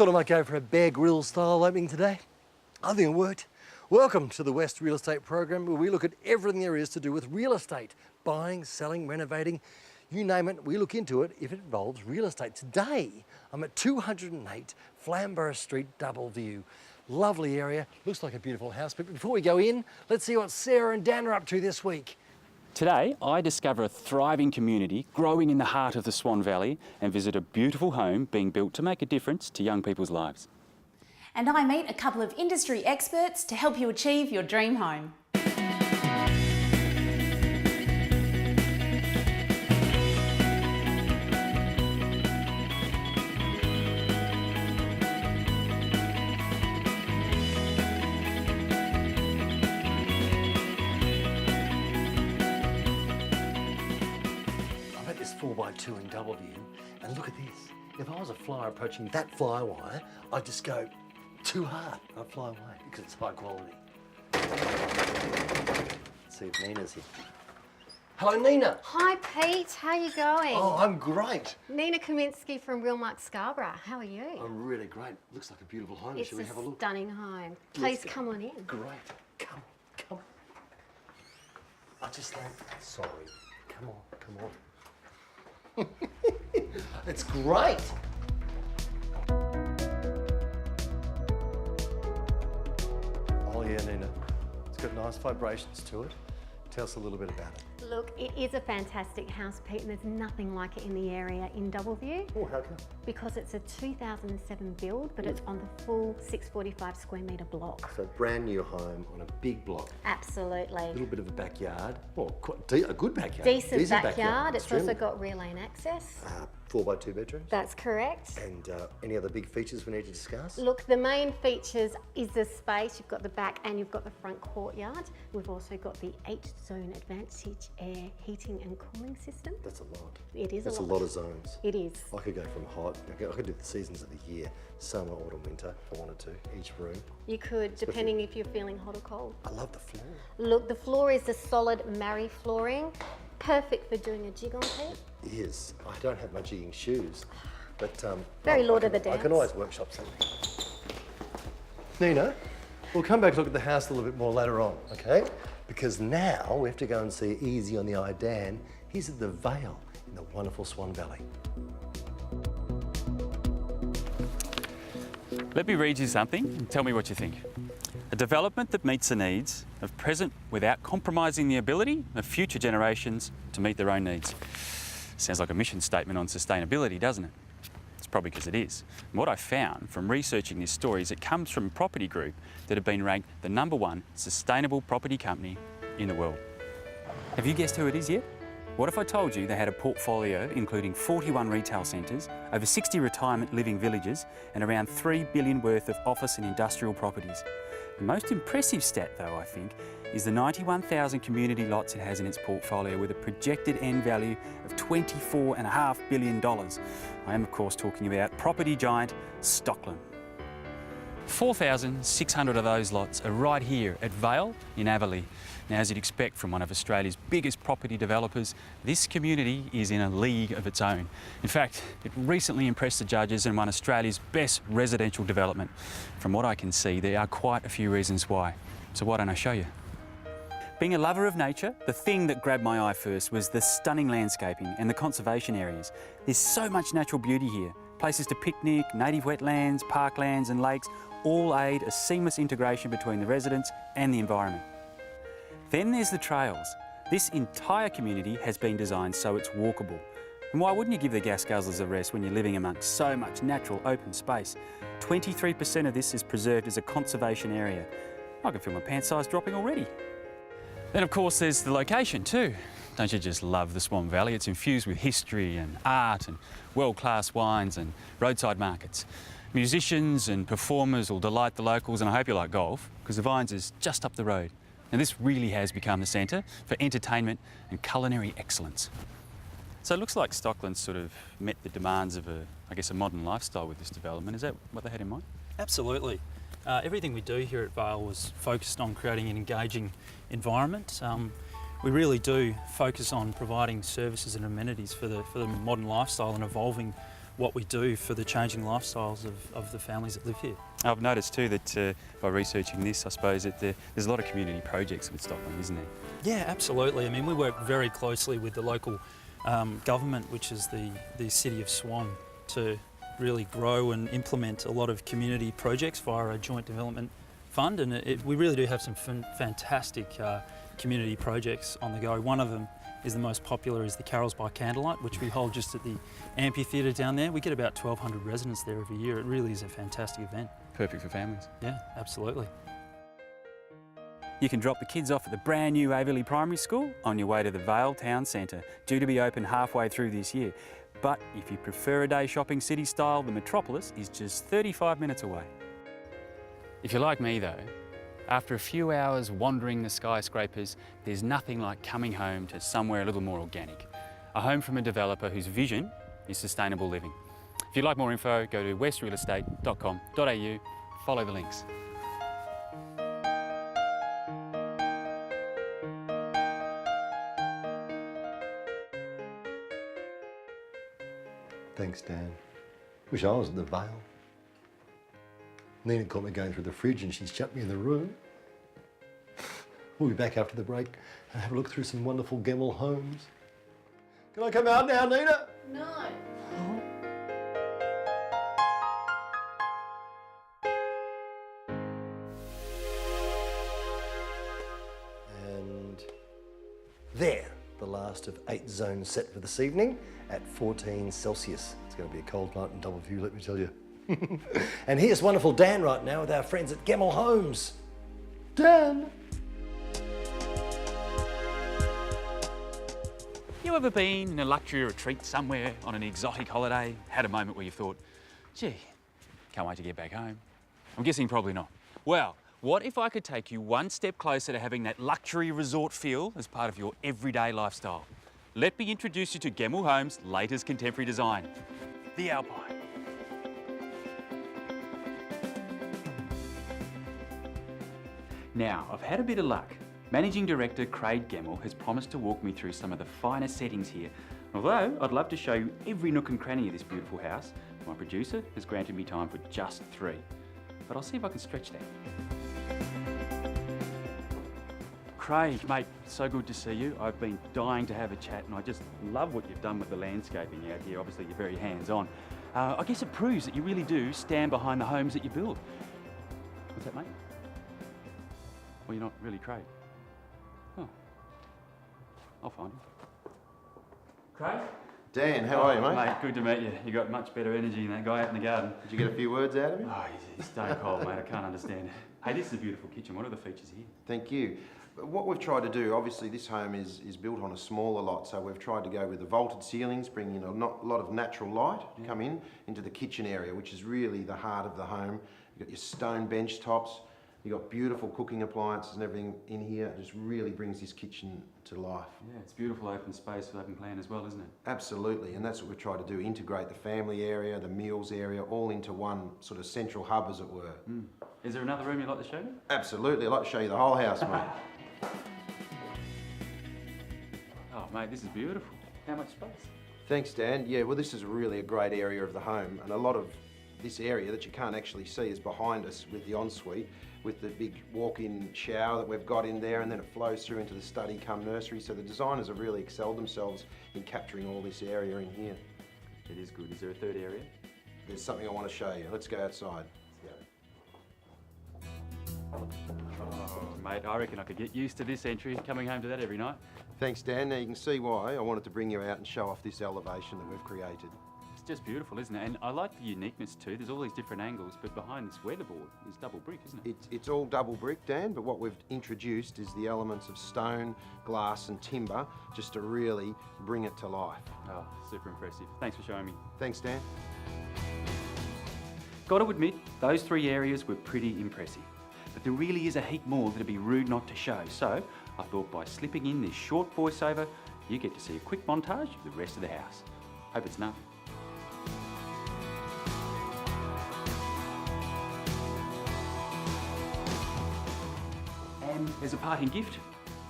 Thought I might go for a Bear Grylls style opening today. I think it worked. Welcome to the West Real Estate Program, where we look at everything there is to do with real estate. Buying, selling, renovating, you name it, we look into it if it involves real estate. Today, I'm at 208 Flamborough Street, Doubleview. Lovely area, looks like a beautiful house. But before we go in, let's see what Sarah and Dan are up to this week. Today, I discover a thriving community growing in the heart of the Swan Valley and visit a beautiful home being built to make a difference to young people's lives. And I meet a couple of industry experts to help you achieve your dream home. I'm at this 4x2 in Doubleview, and look at this. If I was a flyer approaching that fly wire, I'd just go too hard. I'd fly away because it's high quality. Let's see if Nina's here. Hello, Nina. Hi, Pete. How are you going? Oh, I'm great. Nina Kaminsky from Realmark, Scarborough. How are you? I'm really great. Looks like a beautiful home. It's Shall we have a a look? stunning home. Please come on in. Great. Come on. I just think, sorry. Come on. It's great. Oh yeah, Nina. It's got nice vibrations to it. Tell us a little bit about it. Look, it is a fantastic house, Pete, and there's nothing like it in the area in Doubleview. Oh, how come? Because it's a 2007 build, but it's on the full 645 square metre block. So brand new home on a big block. Absolutely. A little bit of a backyard. Well, quite a good backyard. Decent backyard. It's Extremely. also got rear lane access. 4x2 bedrooms. That's correct. And any other big features we need to discuss? Look, the main features is the space. You've got the back and you've got the front courtyard. We've also got the 8-zone Advantage air heating and cooling system. That's a lot. It is That's a lot. a lot of zones. It is. I could go from hot, I could do the seasons of the year, summer, autumn, winter, if I wanted to, each room. You could, depending if you're feeling hot or cold. I love the floor. Look, the floor is the solid Marry flooring. Perfect for doing a jig on, Pete. It is. I don't have my jigging shoes, but Very Lord I of the can Dance. always workshop something. Nina, we'll come back and look at the house a little bit more later on, okay? Because now we have to go and see Easy on the Eye Dan. He's at the Vale in the wonderful Swan Valley. Let me read you something and tell me what you think. A development that meets the needs of present without compromising the ability of future generations to meet their own needs. Sounds like a mission statement on sustainability, doesn't it? It's probably because it is. And what I found from researching this story is it comes from a property group that have been ranked the #1 sustainable property company in the world. Have you guessed who it is yet? What if I told you they had a portfolio including 41 retail centres, over 60 retirement living villages and around $3 billion worth of office and industrial properties? The most impressive stat though, I think, is the 91,000 community lots it has in its portfolio with a projected end value of $24.5 billion. I am of course talking about property giant Stockland. 4,600 of those lots are right here at Vale in Vale. Now, as you'd expect from one of Australia's biggest property developers, this community is in a league of its own. In fact, it recently impressed the judges and won Australia's best residential development. From what I can see, there are quite a few reasons why. So why don't I show you? Being a lover of nature, the thing that grabbed my eye first was the stunning landscaping and the conservation areas. There's so much natural beauty here. Places to picnic, native wetlands, parklands and lakes all aid a seamless integration between the residents and the environment. Then there's the trails. This entire community has been designed so it's walkable. And why wouldn't you give the gas guzzlers a rest when you're living amongst so much natural open space? 23% of this is preserved as a conservation area. I can feel my pant size dropping already. Then of course there's the location too. Don't you just love the Swan Valley? It's infused with history and art and world-class wines and roadside markets. Musicians and performers will delight the locals, and I hope you like golf, because the Vines is just up the road. Now this really has become the centre for entertainment and culinary excellence. So it looks like Stockland sort of met the demands of a modern lifestyle with this development. Is that what they had in mind? Absolutely. Everything we do here at Vale was focused on creating an engaging environment. We really do focus on providing services and amenities for the modern lifestyle and evolving what we do for the changing lifestyles of the families that live here. I've noticed too that by researching this, I suppose that there's a lot of community projects with Stockland, isn't there? Yeah, absolutely. I mean, we work very closely with the local government, which is the City of Swan, to really grow and implement a lot of community projects via our joint development fund, and we really do have some fantastic community projects on the go. One of them is the most popular, is the Carols by Candlelight, which we hold just at the amphitheatre down there. We get about 1,200 residents there every year. It really is a fantastic event. Perfect for families. Yeah, absolutely. You can drop the kids off at the brand new Averley Primary School on your way to the Vale Town Centre, due to be open halfway through this year. But if you prefer a day shopping city style, the Metropolis is just 35 minutes away. If you're like me though, after a few hours wandering the skyscrapers, there's nothing like coming home to somewhere a little more organic. A home from a developer whose vision is sustainable living. If you'd like more info, go to westrealestate.com.au, follow the links. Thanks, Dan. Wish I was at the Vale. Nina caught me going through the fridge and she's shut me in the room. We'll be back after the break and have a look through some wonderful Gemmell homes. Can I come out now, Nina? No. And there, the last of 8 zones set for this evening at 14 Celsius. It's going to be a cold night in Doubleview, let me tell you. And here's wonderful Dan right now with our friends at Gemmell Homes. Dan! You ever been in a luxury retreat somewhere on an exotic holiday, had a moment where you thought, gee, can't wait to get back home? I'm guessing probably not. Well, what if I could take you one step closer to having that luxury resort feel as part of your everyday lifestyle? Let me introduce you to Gemmell Homes' latest contemporary design, the Alpine. Now, I've had a bit of luck. Managing Director Craig Gemmell has promised to walk me through some of the finer settings here. Although I'd love to show you every nook and cranny of this beautiful house, my producer has granted me time for just 3. But I'll see if I can stretch that. Craig, mate, so good to see you. I've been dying to have a chat and I just love what you've done with the landscaping out here. Obviously, you're very hands-on. I guess it proves that you really do stand behind the homes that you build. What's that, mate? Well, you're not really Craig. Oh. I'll find him. Craig? Dan, how are you, mate? Mate, good to meet you. You got much better energy than that guy out in the garden. Did you get a few words out of him? Oh, he's stone cold, mate. I can't understand it. Hey, this is a beautiful kitchen. What are the features here? Thank you. What we've tried to do, obviously this home is built on a smaller lot, so we've tried to go with the vaulted ceilings, bring in a lot of natural light to come into the kitchen area, which is really the heart of the home. You've got your stone bench tops, you've got beautiful cooking appliances and everything in here. It just really brings this kitchen to life. Yeah, it's beautiful open space with open plan as well, isn't it? Absolutely, and that's what we've tried to do, integrate the family area, the meals area, all into one sort of central hub, as it were. Mm. Is there another room you'd like to show me? Absolutely, I'd like to show you the whole house, mate. Oh, mate, this is beautiful. How much space? Thanks, Dan. Yeah, well, this is really a great area of the home, and a lot of this area that you can't actually see is behind us with the ensuite, with the big walk-in shower that we've got in there, and then it flows through into the study cum nursery. So the designers have really excelled themselves in capturing all this area in here. It is good. Is there a third area? There's something I want to show you. Let's go outside. Oh, mate, I reckon I could get used to this entry, coming home to that every night. Thanks, Dan. Now you can see why I wanted to bring you out and show off this elevation that we've created. It's just beautiful, isn't it? And I like the uniqueness too. There's all these different angles, but behind this weatherboard is double brick, isn't it? It's all double brick, Dan, but what we've introduced is the elements of stone, glass and timber, just to really bring it to life. Oh, super impressive. Thanks for showing me. Thanks, Dan. Got to admit, those 3 areas were pretty impressive. But there really is a heap more that'd be rude not to show. So I thought by slipping in this short voiceover, you get to see a quick montage of the rest of the house. Hope it's enough. And as a parting gift,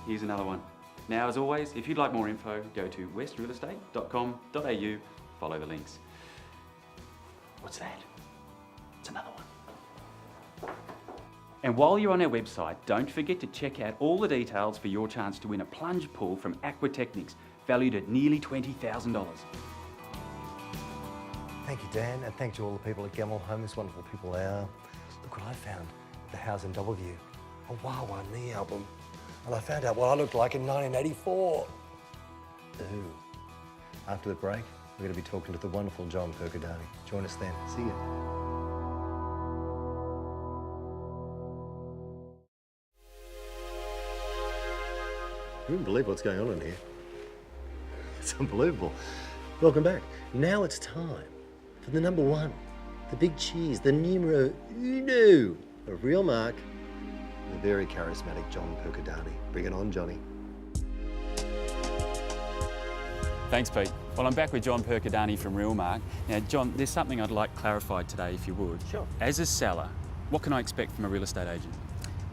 here's another one. Now, as always, if you'd like more info, go to westrealestate.com.au, follow the links. What's that? It's another one. And while you're on our website, don't forget to check out all the details for your chance to win a plunge pool from Aquatechnics, valued at nearly $20,000. Thank you, Dan, and thanks to all the people at Gamble Homes, wonderful people they are. Look what I found, the house in Doubleview, a Wow Wow Me album. And I found out what I looked like in 1984. Ooh. After the break, we're going to be talking to the wonderful John Percadani. Join us then. See you. You wouldn't believe what's going on in here. It's unbelievable. Welcome back. Now it's time for the number one, the big cheese, the numero uno of Realmark, the very charismatic John Percadani. Bring it on, Johnny. Thanks, Pete. Well, I'm back with John Percadani from Realmark. Now, John, there's something I'd like clarified today, if you would. Sure. As a seller, what can I expect from a real estate agent?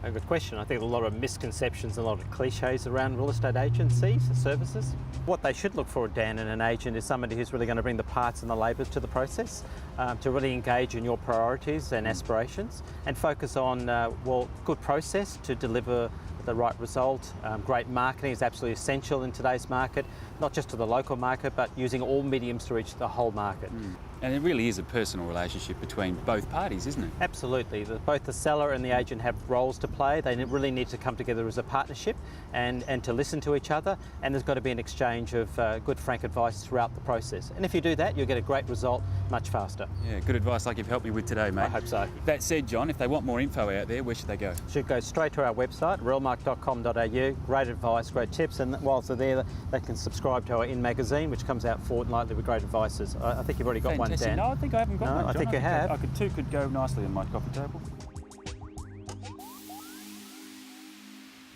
A good question. I think a lot of misconceptions, a lot of cliches around real estate agencies and services. What they should look for, Dan, in an agent is somebody who's really going to bring the parts and the labour to the process, to really engage in your priorities and aspirations and focus on, good process to deliver the right result. Great marketing is absolutely essential in today's market, not just to the local market, but using all mediums to reach the whole market. And it really is a personal relationship between both parties, isn't it? Absolutely. Both the seller and the agent have roles to play. They really need to come together as a partnership and to listen to each other, and there's got to be an exchange of good, frank advice throughout the process. And if you do that, you'll get a great result much faster. Yeah, good advice like you've helped me with today, mate. I hope so. That said, John, if they want more info out there, where should they go? Should go straight to our website, realmark.com.au. Great advice, great tips, and whilst they're there, they can subscribe to our In magazine, which comes out fortnightly with great advices. I think you've already got one, Dan. No, I think I haven't got No, one, I John. think you have. Two could go nicely on my coffee table.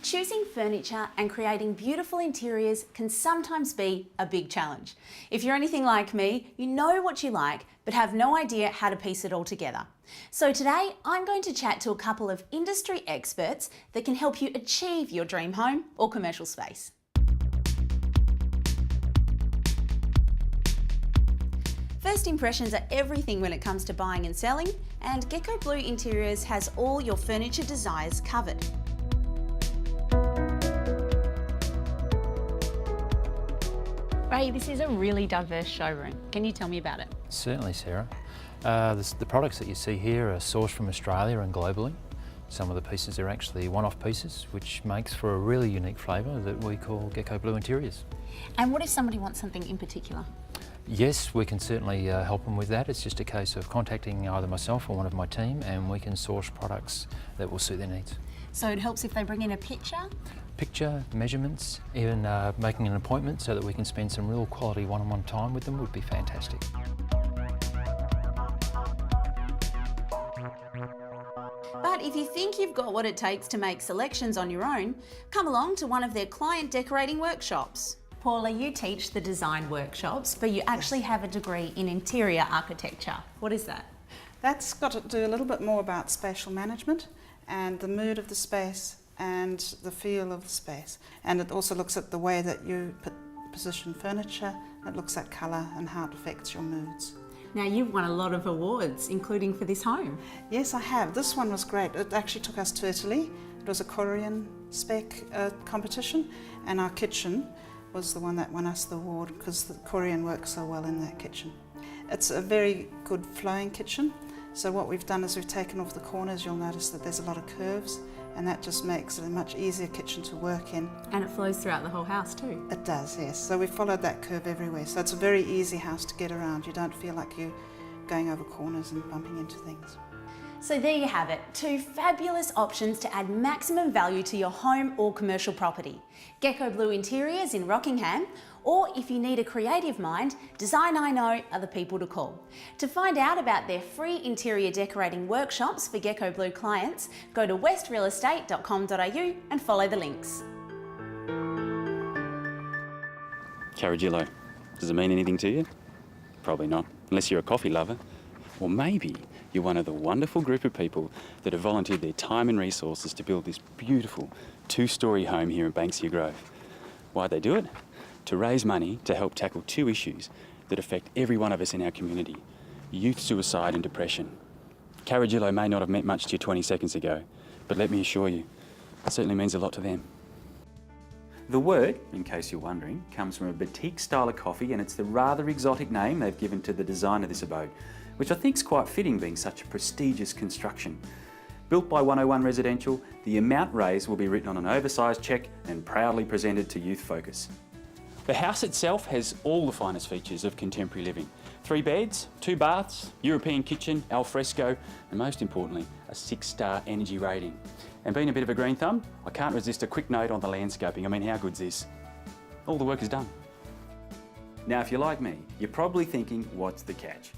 Choosing furniture and creating beautiful interiors can sometimes be a big challenge. If you're anything like me, you know what you like, but have no idea how to piece it all together. So today, I'm going to chat to a couple of industry experts that can help you achieve your dream home or commercial space. First impressions are everything when it comes to buying and selling, and Gecko Blue Interiors has all your furniture desires covered. Ray, this is a really diverse showroom. Can you tell me about it? Certainly, Sarah. The products that you see here are sourced from Australia and globally. Some of the pieces are actually one-off pieces, which makes for a really unique flavour that we call Gecko Blue Interiors. And what if somebody wants something in particular? Yes, we can certainly help them with that. It's just a case of contacting either myself or one of my team, and we can source products that will suit their needs. So it helps if they bring in a picture? Picture, measurements, even making an appointment so that we can spend some real quality one-on-one time with them would be fantastic. But if you think you've got what it takes to make selections on your own, come along to one of their client decorating workshops. Paula, you teach the design workshops, but you actually have a degree in interior architecture. What is that? That's got to do a little bit more about spatial management and the mood of the space and the feel of the space. And it also looks at the way that you position furniture. It looks at colour and how it affects your moods. Now, you've won a lot of awards, including for this home. Yes, I have. This one was great. It actually took us to Italy. It was a Korean spec competition, and our kitchen was the one that won us the award because the Korean works so well in that kitchen. It's a very good flowing kitchen. So what we've done is we've taken off the corners. You'll notice that there's a lot of curves, and that just makes it a much easier kitchen to work in. And it flows throughout the whole house too. It does, yes. So we followed that curve everywhere. So it's a very easy house to get around. You don't feel like you're going over corners and bumping into things. So there you have it, two fabulous options to add maximum value to your home or commercial property. Gecko Blue Interiors in Rockingham, or if you need a creative mind, Design I Know are the people to call. To find out about their free interior decorating workshops for Gecko Blue clients, go to westrealestate.com.au and follow the links. Carragillo, does it mean anything to you? Probably not, unless you're a coffee lover. Or maybe you're one of the wonderful group of people that have volunteered their time and resources to build this beautiful two-storey home here in Banksia Grove. Why'd they do it? To raise money to help tackle two issues that affect every one of us in our community: youth suicide and depression. Carragillo may not have meant much to you 20 seconds ago, but let me assure you, it certainly means a lot to them. The word, in case you're wondering, comes from a boutique style of coffee, and it's the rather exotic name they've given to the design of this abode, which I think is quite fitting being such a prestigious construction. Built by 101 Residential, the amount raised will be written on an oversized cheque and proudly presented to Youth Focus. The house itself has all the finest features of contemporary living. 3 beds, 2 baths, European kitchen, al fresco, and most importantly, a 6-star energy rating. And being a bit of a green thumb, I can't resist a quick note on the landscaping. I mean, how good's this? All the work is done. Now, if you're like me, you're probably thinking, what's the catch?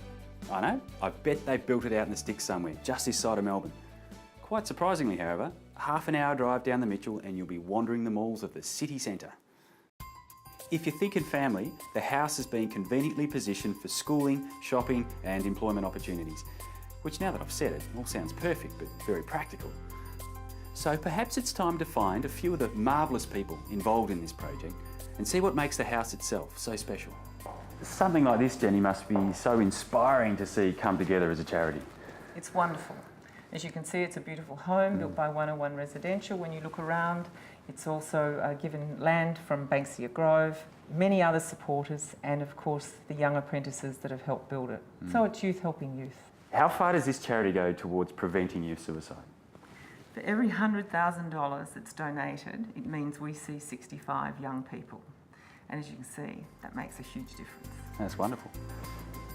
I know, I bet they've built it out in the sticks somewhere, just this side of Melbourne. Quite surprisingly, however, a half an hour drive down the Mitchell and you'll be wandering the malls of the city centre. If you're thinking family, the house has been conveniently positioned for schooling, shopping and employment opportunities, which now that I've said it, all sounds perfect but very practical. So perhaps it's time to find a few of the marvellous people involved in this project and see what makes the house itself so special. Something like this, Jenny, must be so inspiring to see come together as a charity. It's wonderful. As you can see, it's a beautiful home built by 101 Residential. When you look around, it's also given land from Banksia Grove, many other supporters, and of course the young apprentices that have helped build it. So it's youth helping youth. How far does this charity go towards preventing youth suicide? For every $100,000 that's donated, it means we see 65 young people. And as you can see, that makes a huge difference. That's wonderful.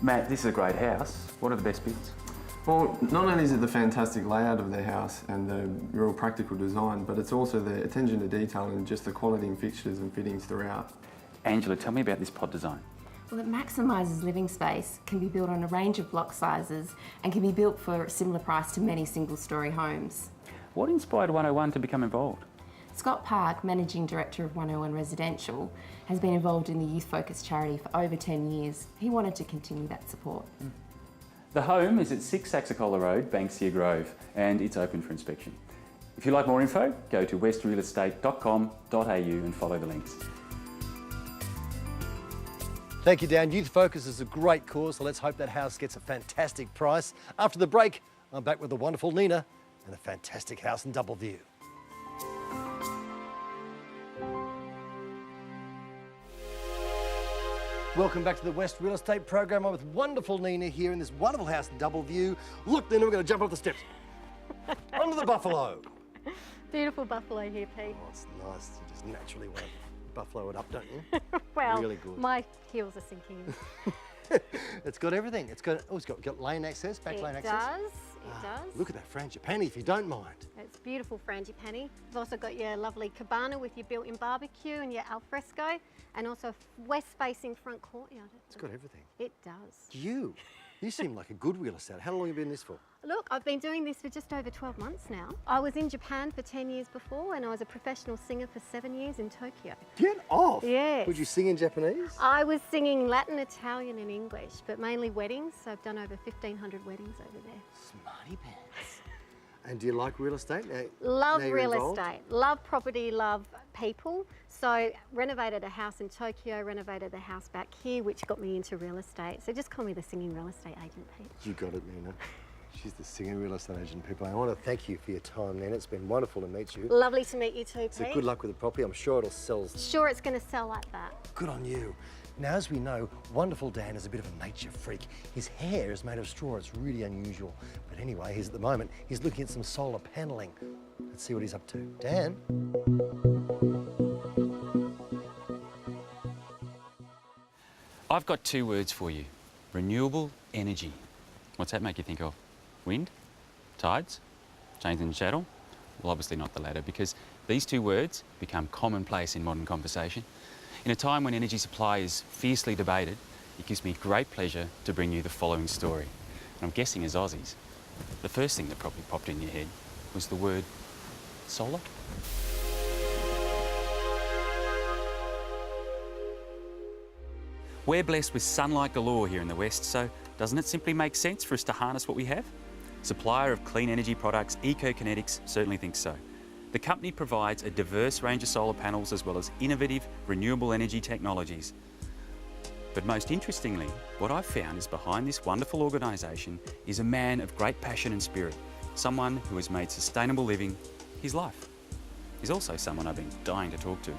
Matt, this is a great house. What are the best bits? Well, not only is it the fantastic layout of their house and the real practical design, but it's also the attention to detail and just the quality in fixtures and fittings throughout. Angela, tell me about this pod design. Well, it maximises living space, can be built on a range of block sizes and can be built for a similar price to many single-storey homes. What inspired 101 to become involved? Scott Park, Managing Director of 101 Residential, has been involved in the Youth Focus charity for over 10 years. He wanted to continue that support. The home is at 6 Saxacola Road, Banksia Grove, and it's open for inspection. If you'd like more info, go to westrealestate.com.au and follow the links. Thank you, Dan. Youth Focus is a great cause, so let's hope that house gets a fantastic price. After the break, I'm back with the wonderful Nina and a fantastic house in Doubleview. Welcome back to the West Real Estate Program. I'm with wonderful Nina here in this wonderful house in Doubleview. Look, Nina, we're going to jump off the steps. Onto the buffalo. Beautiful buffalo here, Pete. Oh, it's nice. You just naturally want to buffalo it up, don't you? Well, really good. my heels are sinking. It's got everything. It's got lane access, back lane access. It does. Look at that frangipani, if you don't mind. It's beautiful frangipani. You've also got your lovely cabana with your built-in barbecue and your al fresco, and also a west-facing front courtyard. It's got everything. It does. You seem like a good real estate. How long have you been in this for? Look, I've been doing this for just over 12 months now. I was in Japan for 10 years before, and I was a professional singer for 7 years in Tokyo. Get off! Yes. Would you sing in Japanese? I was singing Latin, Italian and English, but mainly weddings. So I've done over 1,500 weddings over there. Smarty pants. And do you like real estate? Love real estate, love property, love people. So renovated a house in Tokyo, renovated the house back here, which got me into real estate. So just call me the singing real estate agent, Pete. You got it, Nina. She's the singing real estate agent, people. I want to thank you for your time, Nina. It's been wonderful to meet you. Lovely to meet you too, Pete. So good luck with the property. I'm sure it'll sell. Sure it's going to sell like that. Good on you. Now, as we know, wonderful Dan is a bit of a nature freak. His hair is made of straw. It's really unusual. But anyway, at the moment, he's looking at some solar panelling. Let's see what he's up to. Dan? I've got 2 words for you. Renewable energy. What's that make you think of? Wind? Tides? Change in the shadow? Well, obviously not the latter, because these 2 words become commonplace in modern conversation. In a time when energy supply is fiercely debated, it gives me great pleasure to bring you the following story. And I'm guessing as Aussies, the first thing that probably popped in your head was the word solar. We're blessed with sunlight galore here in the West, so doesn't it simply make sense for us to harness what we have? Supplier of clean energy products, EcoKinetics certainly thinks so. The company provides a diverse range of solar panels as well as innovative renewable energy technologies. But most interestingly, what I've found is behind this wonderful organisation is a man of great passion and spirit, someone who has made sustainable living his life. He's also someone I've been dying to talk to.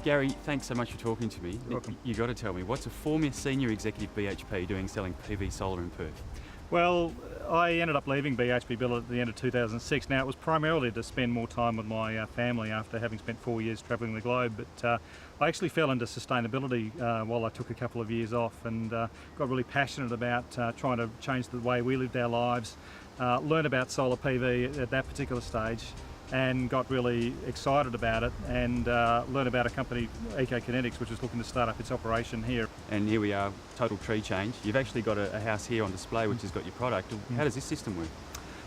Gary, thanks so much for talking to me. You're welcome. You got to tell me, what's a former senior executive BHP doing selling PV solar in Perth? Well, I ended up leaving BHP Bill at the end of 2006. Now, it was primarily to spend more time with my family after having spent 4 years travelling the globe, but I actually fell into sustainability while I took a couple of years off, and got really passionate about trying to change the way we lived our lives, learned about solar PV at that particular stage, and got really excited about it, and learned about a company, EcoKinetics, which is looking to start up its operation here. And here we are, total tree change. You've actually got a house here on display which has got your product. How does this system work?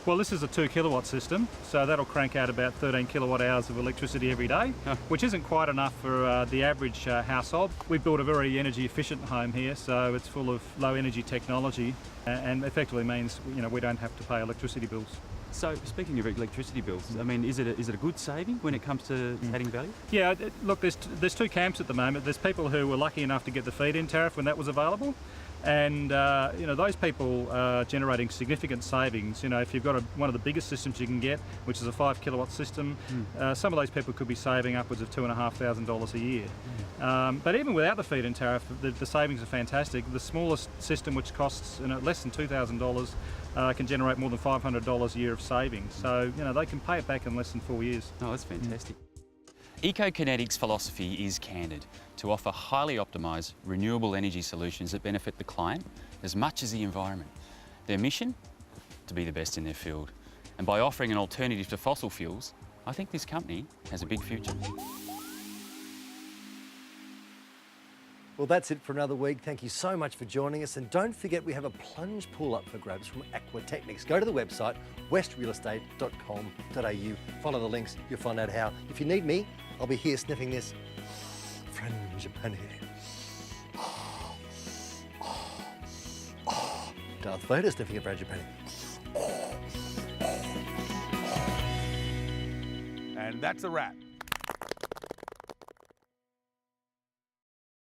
Well, this is a 2 kilowatt system, so that'll crank out about 13 kilowatt hours of electricity every day, which isn't quite enough for the average household. We've built a very energy efficient home here, so it's full of low energy technology, and effectively means we don't have to pay electricity bills. So, speaking of electricity bills, I mean, is it a good saving when it comes to adding value? Yeah, look, there's two camps at the moment. There's people who were lucky enough to get the feed-in tariff when that was available, and those people are generating significant savings. If you've got one of the biggest systems you can get, which is a 5 kilowatt system, some of those people could be saving upwards of $2,500 a year. But even without the feed-in tariff, the savings are fantastic. The smallest system, which costs less than $2,000, can generate more than $500 a year of savings. So they can pay it back in less than 4 years. Oh, that's fantastic. EcoKinetics' philosophy is candid, to offer highly optimised renewable energy solutions that benefit the client as much as the environment. Their mission? To be the best in their field. And by offering an alternative to fossil fuels, I think this company has a big future. Well, that's it for another week. Thank you so much for joining us. And don't forget, we have a plunge pool up for grabs from Aquatechnics. Go to the website, westrealestate.com.au. Follow the links, you'll find out how. If you need me, I'll be here sniffing this frangipani. Darth Vader sniffing a frangipani. And that's a wrap.